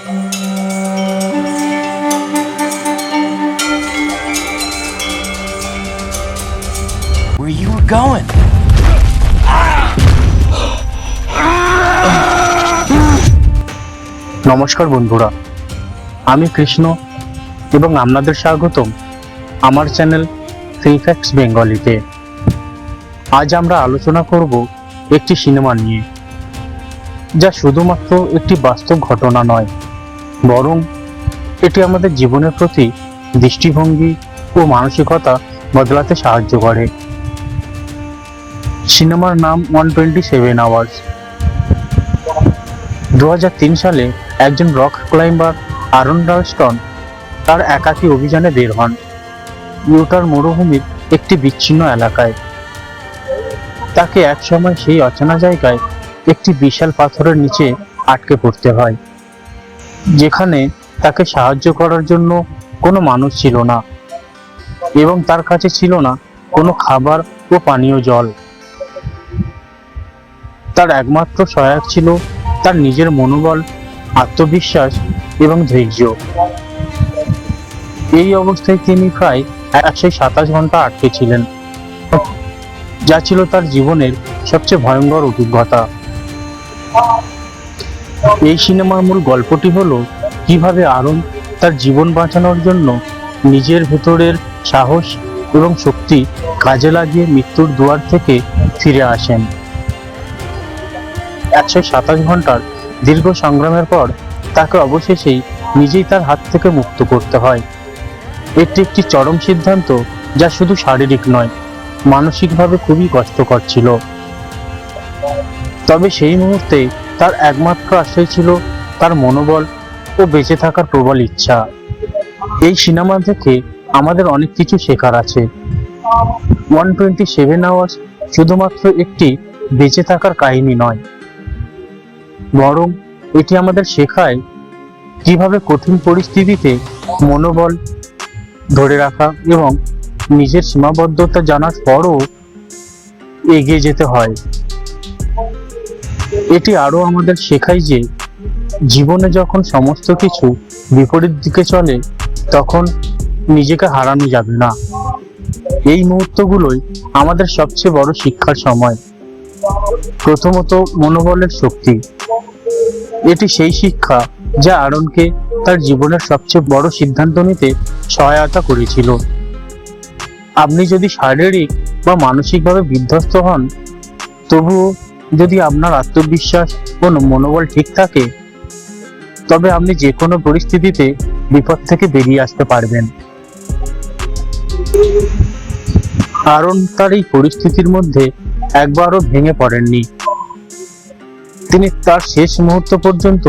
Where you were going? নমস্কার বন্ধুরা, আমি কৃষ্ণ এবং আপনাদের স্বাগতম আমার চ্যানেল থ্রি ফ্যাক্টস বেঙ্গলিতে। আজ আমরা আলোচনা করব একটি সিনেমা নিয়ে, যা শুধুমাত্র একটি বাস্তব ঘটনা নয়, বরং এটি আমাদের জীবনের প্রতি দৃষ্টিভঙ্গি ও মানসিকতা বদলাতে সাহায্য করে। সিনেমার নাম 127 আওয়ার্স। 2003 সালে একজন রক ক্লাইম্বার আরন রালস্টন তার একাকী অভিযানে বের হন ইউটার মরুভূমির একটি বিচ্ছিন্ন এলাকায়। তাকে একসময় সেই অচেনা জায়গায় একটি বিশাল পাথরের নিচে আটকে পড়তে হয়, যেখানে তাকে সাহায্য করার জন্য কোনো মানুষ ছিল না এবং তার কাছে ছিল না কোনো খাবার ও পানীয় জল। তার একমাত্র সহায়ক ছিল তার নিজের মনোবল, আত্মবিশ্বাস এবং ধৈর্য। এই অবস্থায় তিনি প্রায় 127 ঘন্টা আটকে ছিলেন, যা ছিল তার জীবনের সবচেয়ে ভয়ঙ্কর অভিজ্ঞতা। এই সিনেমার মূল গল্পটি হলো কিভাবে আরন তার জীবন বাঁচানোর জন্য নিজের ভেতরের সাহস এবং শক্তি কাজে লাগিয়ে মৃত্যুর দুয়ার থেকে ফিরে আসেন। 127 ঘন্টার দীর্ঘ সংগ্রামের পর তাকে অবশেষেই নিজেই তার হাত থেকে মুক্ত করতে হয়। এটি একটি চরম সিদ্ধান্ত, যা শুধু শারীরিক নয়, মানসিকভাবে খুবই কষ্টকর ছিল। তবে সেই মুহূর্তে তার একমাত্র আশ্রয় ছিল তার মনোবল ও বেঁচে থাকার প্রবল ইচ্ছা। এই সিনেমা থেকে আমাদের অনেক কিছু শেখার আছে। 127 আওয়ার্স শুধুমাত্র একটি বেঁচে থাকার কাহিনী নয়, বরং এটি আমাদের শেখায় কিভাবে কঠিন পরিস্থিতিতে মনোবল ধরে রাখা এবং নিজের সীমাবদ্ধতা জানার পরও এগিয়ে যেতে হয়। এটি আরো আমাদের শেখায় যে জীবনে যখন সমস্ত কিছু বিপরীত দিকে চলে, তখন নিজেকে হারানো যাবে না। এই মুহূর্তগুলোই আমাদের সবচেয়ে বড় শিক্ষার সময়। প্রথমত, মনোবলের শক্তি। এটি সেই শিক্ষা যা আরনকে তার জীবনের সবচেয়ে বড় সিদ্ধান্ত নিতে সহায়তা করেছিল। আপনি যদি শারীরিক বা মানসিকভাবে বিধ্বস্ত হন, তবুও যদি আপনার আত্মবিশ্বাস ও মনোবল ঠিক থাকে, তবে আপনি যে কোনো পরিস্থিতিতে বিপদ থেকে বেরিয়ে আসতে পারবেন। আরন তার এই পরিস্থিতির মধ্যে একবারও ভেঙে পড়েননি। তিনি তার শেষ মুহূর্ত পর্যন্ত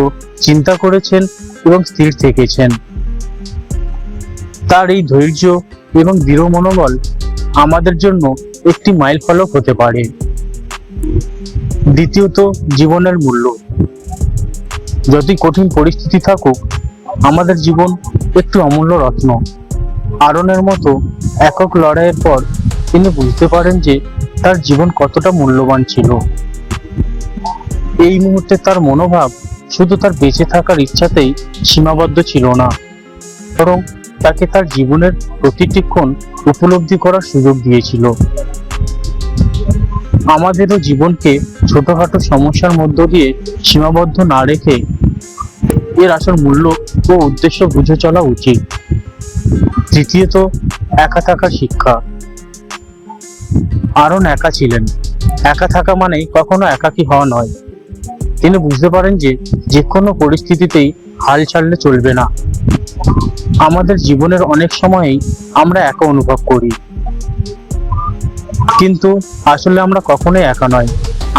চিন্তা করেছেন এবং স্থির থেকেছেন। তার এই ধৈর্য এবং দৃঢ় মনোবল আমাদের জন্য একটি মাইলফলক হতে পারে। দ্বিতীয়ত, জীবনের মূল্য। যতই কঠিন পরিস্থিতি থাকুক, আমাদের জীবন একটি অমূল্য রত্ন। আরনের মতো একক লড়াইয়ের পর তিনি বুঝতে পারেন যে তার জীবন কতটা মূল্যবান ছিল। এই মুহূর্তে তার মনোভাব শুধু তার বেঁচে থাকার ইচ্ছাতেই সীমাবদ্ধ ছিল না, বরং তাকে তার জীবনের প্রতিটি ক্ষণ উপলব্ধি করার সুযোগ দিয়েছিল। আমাদেরও জীবনকে ছোটখাটো সমস্যার মধ্য দিয়ে সীমাবদ্ধ না রেখে এর আসল মূল্য ও উদ্দেশ্য বুঝে চলা উচিত। তৃতীয়ত, একা থাকার শিক্ষা। আরন একা ছিলেন। একা থাকা মানে কখনো একাকী হওয়া নয়। তিনি বুঝতে পারেন যে কোনো পরিস্থিতিতেই হাল ছাড়লে চলবে না। আমাদের জীবনের অনেক সময়ই আমরা একা অনুভব করি, কিন্তু আসলে আমরা কখনোই একা নয়।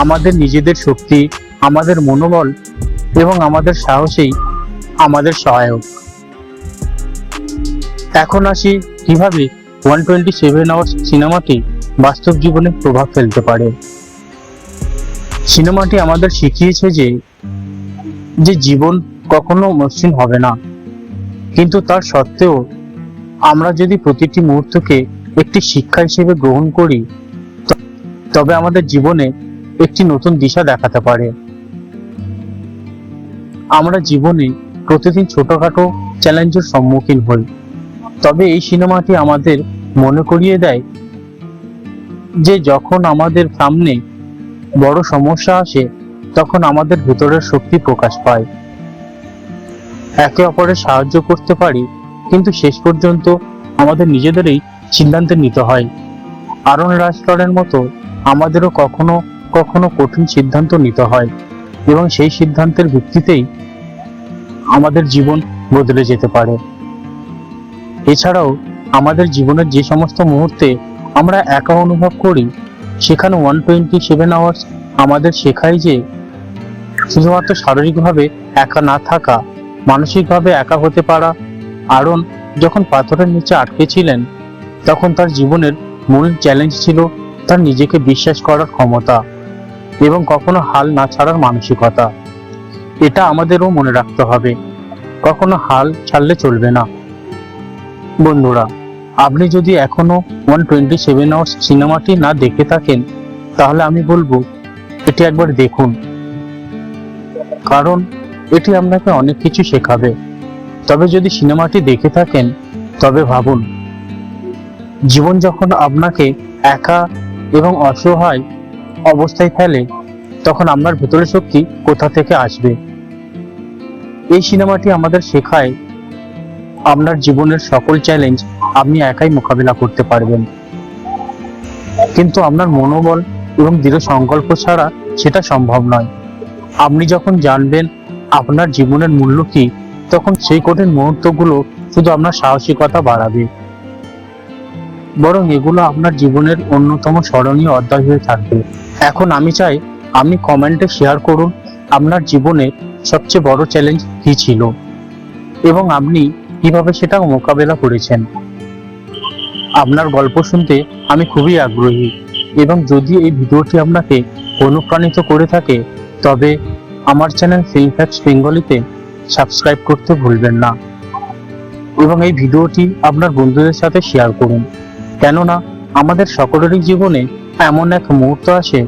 আমাদের নিজেদের শক্তি, আমাদের মনোবল এবং আমাদের সাহসেই আমাদের সহায়ক। এখন আসি কিভাবে 127 আওয়ার্স সিনেমাটি বাস্তব জীবনে প্রভাব ফেলতে পারে। সিনেমাটি আমাদের শিখিয়েছে যে জীবন কখনো মসৃণ হবে না, কিন্তু তার সত্ত্বেও আমরা যদি প্রতিটি মুহূর্তকে একটি শিক্ষা হিসেবে গ্রহণ করি, তবে আমাদের জীবনে একটি নতুন দিশা দেখাতে পারে। আমরা জীবনে প্রতিদিন ছোটখাটো চ্যালেঞ্জের সম্মুখীন হই, তবে এই সিনেমাটি আমাদের মনে করিয়ে দেয় যে যখন আমাদের সামনে বড় সমস্যা আসে তখন আমাদের ভেতরের শক্তি প্রকাশ পায়। একে অপরের সাহায্য করতে পারি, কিন্তু শেষ পর্যন্ত আমাদের নিজেদেরই সিদ্ধান্ত নিতে হয়। আরন রাজটরের মতো আমাদেরও কখনো কখনো কঠিন সিদ্ধান্ত নিতে হয়, এবং সেই সিদ্ধান্তের ভিত্তিতেই আমাদের জীবন বদলে যেতে পারে। এছাড়াও আমাদের জীবনের যে সমস্ত মুহূর্তে আমরা একা অনুভব করি, সেখানে 127 আওয়ার্স আমাদের শেখায় যে শুধুমাত্র শারীরিকভাবে একা না থাকা, মানসিকভাবে একা হতে পারা। আরন যখন পাথরের নিচে আটকে ছিলেন, তখন তার জীবনের মূল চ্যালেঞ্জ ছিল তার নিজেকে বিশ্বাস করার ক্ষমতা এবং কখনো হাল না ছাড়ার মানসিকতা। এটা আমাদেরও মনে রাখতে হবে, কখনো হাল ছাড়লে চলবে না। বন্ধুরা, আপনি যদি এখনো 127 আওয়ার্স সিনেমাটি না দেখে থাকেন, তাহলে আমি বলবো এটি একবার দেখুন, কারণ এটি আপনাকে অনেক কিছু শেখাবে। তবে যদি সিনেমাটি দেখে থাকেন, তবে ভাবুন, জীবন যখন আপনাকে একা এবং অসহায় অবস্থায় ফেলে, তখন আপনার ভেতরের শক্তি কোথা থেকে আসবে। এই সিনেমাটি আমাদের শেখায় আপনার জীবনের সকল চ্যালেঞ্জ আপনি একাই মোকাবিলা করতে পারবেন, কিন্তু আপনার মনোবল এবং দৃঢ় সংকল্প ছাড়া সেটা সম্ভব নয়। আপনি যখন জানবেন আপনার জীবনের মূল্য কি, তখন সেই কঠিন মুহূর্তগুলো শুধু আপনার সাহসিকতা বাড়াবে, বরং এগুলো আপনার জীবনের অন্যতম স্মরণীয় অধ্যায় হয়ে থাকবে। এখন আমি চাই আপনি কমেন্টে শেয়ার করুন আপনার জীবনের সবচেয়ে বড় চ্যালেঞ্জ কি ছিল এবং আপনি কিভাবে সেটা মোকাবেলা করেছেন। আপনার গল্প শুনতে আমি খুবই আগ্রহী, এবং যদি এই ভিডিওটি আপনাকে অনুপ্রাণিত করে থাকে, তবে আমার চ্যানেল ফিল্ম ফ্যাক্টস বেঙ্গলিতে সাবস্ক্রাইব করতে ভুলবেন না, এবং এই ভিডিওটি আপনার বন্ধুদের সাথে শেয়ার করুন। কেননা আমাদের সকলেরই জীবনে এমন এক মুহূর্ত আসে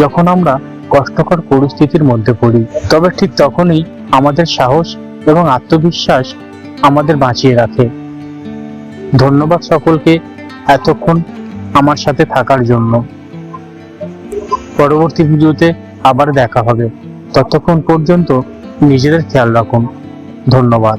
যখন আমরা কষ্টকর পরিস্থিতির মধ্যে পড়ি, তবে ঠিক তখনই আমাদের সাহস এবং আত্মবিশ্বাস আমাদের বাঁচিয়ে রাখে। ধন্যবাদ সকলকে এতক্ষণ আমার সাথে থাকার জন্য। পরবর্তী ভিডিওতে আবার দেখা হবে, ততক্ষণ পর্যন্ত নিজেদের খেয়াল রাখুন। ধন্যবাদ।